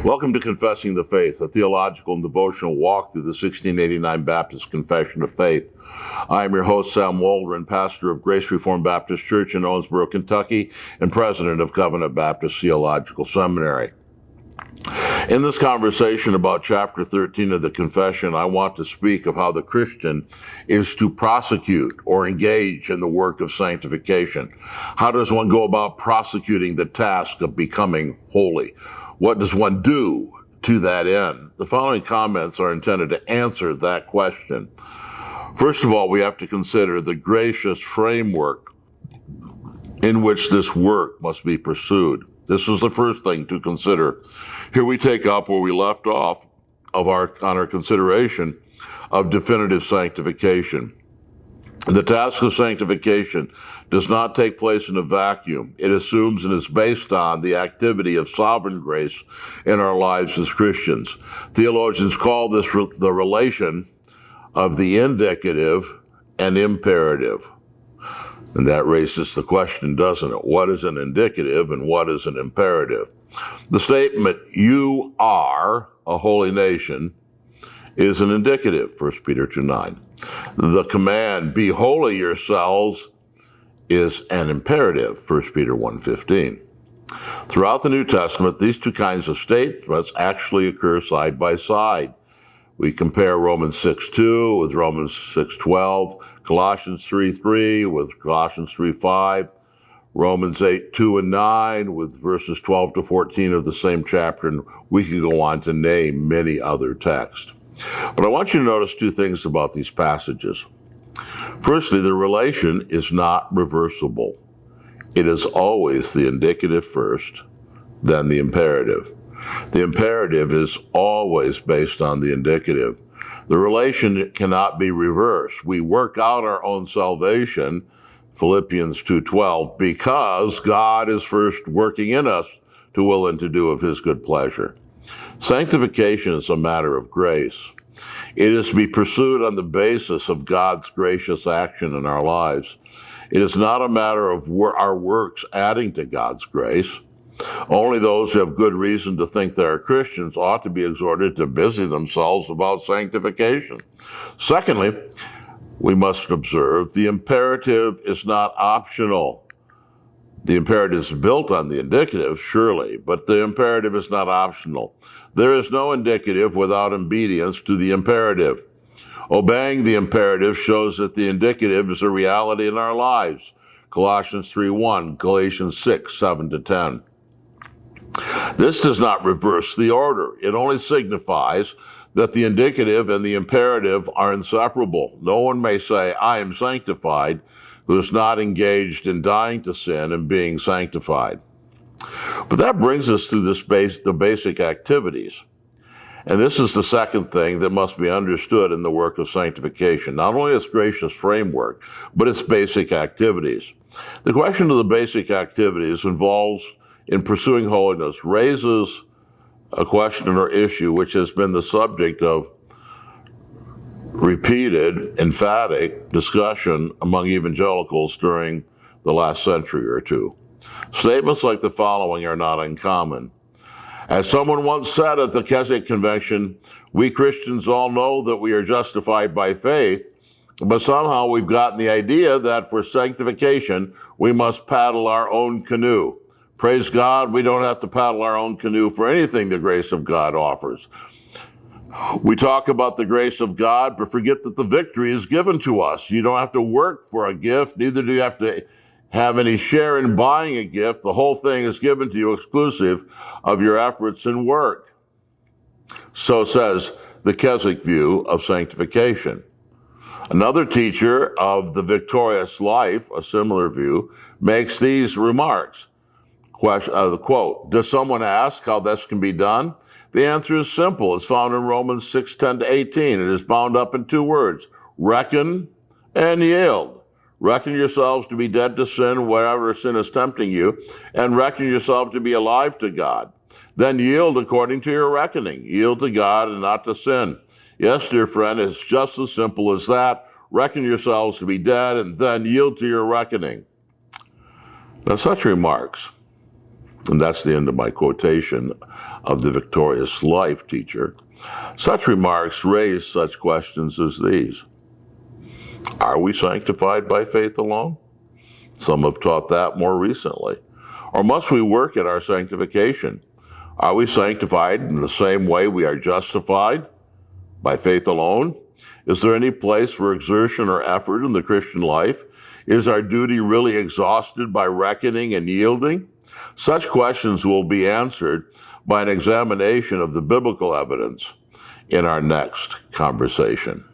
Welcome to Confessing the Faith, a theological and devotional walk through the 1689 Baptist Confession of Faith. I am your host, Sam Waldron, pastor of Grace Reformed Baptist Church in Owensboro, Kentucky, and president of Covenant Baptist Theological Seminary. In this conversation about chapter 13 of the Confession, I want to speak of how the Christian is to prosecute or engage in the work of sanctification. How does one go about prosecuting the task of becoming holy? What does one do to that end? The following comments are intended to answer that question. First of all, we have to consider the gracious framework in which this work must be pursued. This is the first thing to consider. Here we take up where we left off on our consideration of definitive sanctification. The task of sanctification does not take place in a vacuum. It assumes and is based on the activity of sovereign grace in our lives as Christians. Theologians call this the relation of the indicative and imperative. And that raises the question, doesn't it? What is an indicative and what is an imperative? The statement, "You are a holy nation," is an indicative, 1 Peter 2:9. The command, "Be holy yourselves," is an imperative, 1 Peter 1:15. Throughout the New Testament, these two kinds of statements actually occur side by side. We compare Romans 6:2 with Romans 6:12, Colossians 3:3 with Colossians 3:5, Romans 8:2 and 9 with verses 12 to 14 of the same chapter, and we could go on to name many other texts. But I want you to notice two things about these passages. Firstly, the relation is not reversible. It is always the indicative first, then the imperative. The imperative is always based on the indicative. The relation cannot be reversed. We work out our own salvation, Philippians 2:12, because God is first working in us to will and to do of his good pleasure. Sanctification is a matter of grace. It is to be pursued on the basis of God's gracious action in our lives. It is not a matter of our works adding to God's grace. Only those who have good reason to think they are Christians ought to be exhorted to busy themselves about sanctification. Secondly, we must observe the imperative is not optional. The imperative is built on the indicative, surely, but the imperative is not optional. There is no indicative without obedience to the imperative. Obeying the imperative shows that the indicative is a reality in our lives. Colossians 3:1, Galatians 6:7-10. This does not reverse the order. It only signifies that the indicative and the imperative are inseparable. No one may say, "I am sanctified," who is not engaged in dying to sin and being sanctified. But that brings us to the basic activities. And this is the second thing that must be understood in the work of sanctification, not only its gracious framework, but its basic activities. The question of the basic activities involves in pursuing holiness raises a question or issue which has been the subject of repeated, emphatic discussion among evangelicals during the last century or two. Statements like the following are not uncommon. As someone once said at the Keswick Convention, "We Christians all know that we are justified by faith, but somehow we've gotten the idea that for sanctification, we must paddle our own canoe. Praise God, we don't have to paddle our own canoe for anything the grace of God offers. We talk about the grace of God, but forget that the victory is given to us. You don't have to work for a gift, neither do you have to have any share in buying a gift. The whole thing is given to you exclusive of your efforts and work." So says the Keswick view of sanctification. Another teacher of the victorious life, a similar view, makes these remarks. Quote, "Does someone ask how this can be done? The answer is simple. It's found in Romans 6:10-18. It is bound up in two words, reckon and yield. Reckon yourselves to be dead to sin, wherever sin is tempting you, and reckon yourself to be alive to God. Then yield according to your reckoning. Yield to God and not to sin. Yes, dear friend, it's just as simple as that. Reckon yourselves to be dead and then yield to your reckoning." Now, such remarks And that's the end of my quotation of the Victorious Life teacher. Such remarks raise such questions as these. Are we sanctified by faith alone? Some have taught that more recently. Or must we work at our sanctification? Are we sanctified in the same way we are justified? By faith alone? Is there any place for exertion or effort in the Christian life? Is our duty really exhausted by reckoning and yielding? Such questions will be answered by an examination of the biblical evidence in our next conversation.